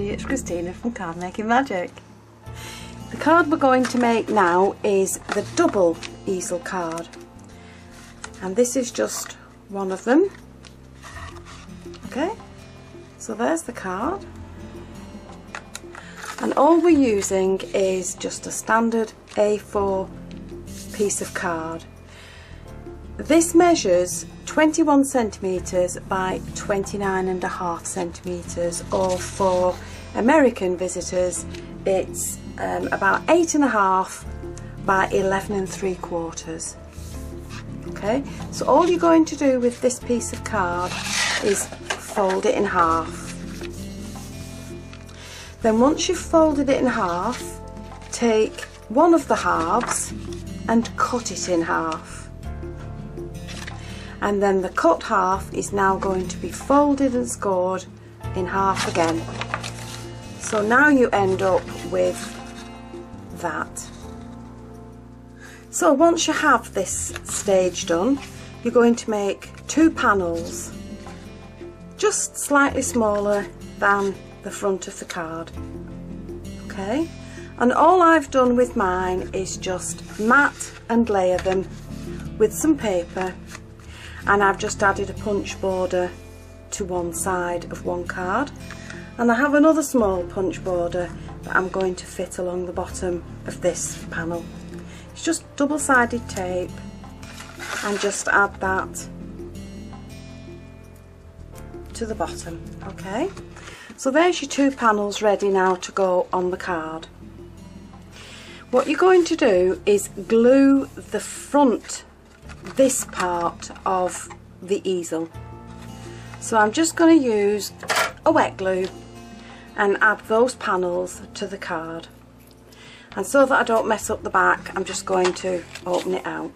everybody, it's Christina from Card Making Magic. The card we're going to make now is the double easel card, and this is just one of them. Okay, so there's the card, and all we're using is just a standard A4 piece of card. This measures 21 centimetres by 29.5 centimetres, or for American visitors it's about 8.5 by 11.75. Okay, so all you're going to do with this piece of card is fold it in half. Then once you've folded it in half, take one of the halves and cut it in half. And then the cut half is now going to be folded and scored in half again. So now you end up with that. So once you have this stage done, you're going to make 2 panels, just slightly smaller than the front of the card. Okay, and all I've done with mine is just mat and layer them with some paper, and I've just added a punch border to one side of one card, and I have another small punch border that I'm going to fit along the bottom of this panel. It's just double-sided tape, and just add that to the bottom. Okay, so there's your 2 panels ready now to go on the card. What you're going to do is glue the front, this part of the easel. So I'm just going to use a wet glue and add those panels to the card, and so that I don't mess up the back, I'm just going to open it out.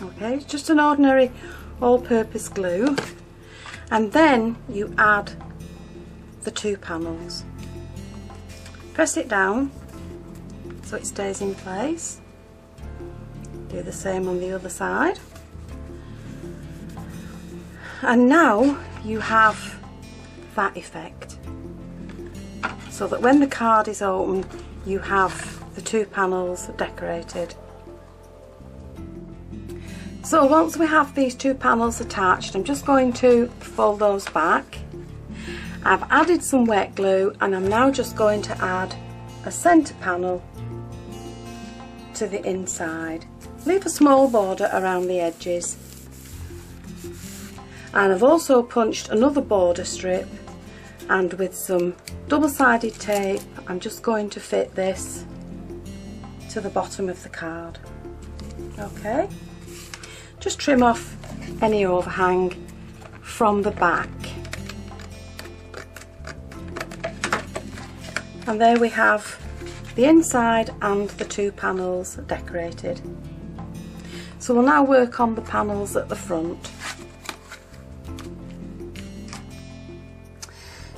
Okay, it's just an ordinary all-purpose glue, and then you add the 2 panels. Press it down so it stays in place. Do the same on the other side. And now you have that effect, so that when the card is open you have the 2 panels decorated. So once we have these 2 panels attached, I'm just going to fold those back. I've added some wet glue, and I'm now just going to add a centre panel to the inside. Leave a small border around the edges, and I've also punched another border strip, and with some double-sided tape I'm just going to fit this to the bottom of the card. Okay, just trim off any overhang from the back, and there we have the inside and the 2 panels decorated. So we'll now work on the panels at the front.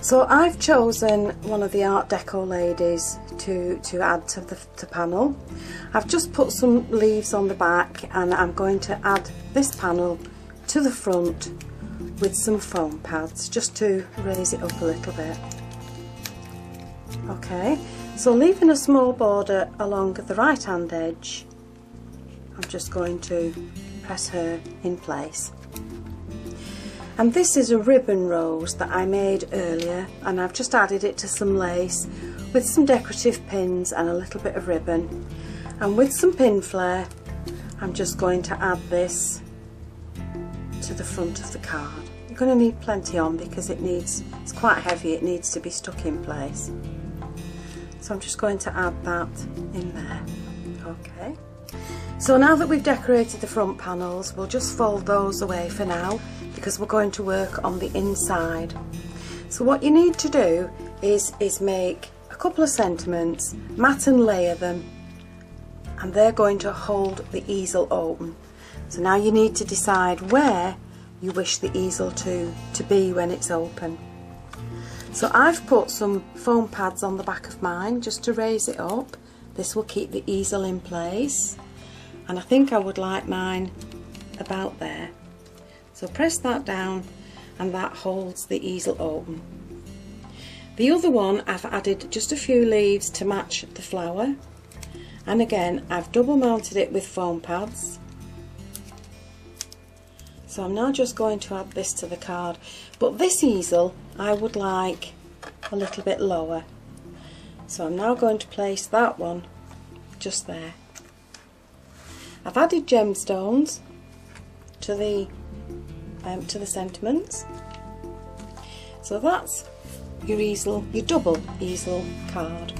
So I've chosen one of the Art Deco ladies to add to the panel. I've just put some leaves on the back, and I'm going to add this panel to the front with some foam pads just to raise it up a little bit. Okay, so leaving a small border along the right hand edge, I'm just going to press her in place. And this is a ribbon rose that I made earlier, and I've just added it to some lace with some decorative pins and a little bit of ribbon, and with some pin flare I'm just going to add this to the front of the card. You're going to need plenty on because it's quite heavy, it needs to be stuck in place. So I'm just going to add that in there. Okay, so now that we've decorated the front panels, we'll just fold those away for now, because we're going to work on the inside. So what you need to do is make a couple of sentiments, mat and layer them, and they're going to hold the easel open. So now you need to decide where you wish the easel to be when it's open. So I've put some foam pads on the back of mine just to raise it up. This will keep the easel in place, and I think I would like mine about there. So press that down and that holds the easel open. The other one I've added just a few leaves to match the flower, and again I've double mounted it with foam pads. So I'm now just going to add this to the card, but this easel I would like a little bit lower. So I'm now going to place that one just there. I've added gemstones to the sentiments. So that's your easel, your double easel card.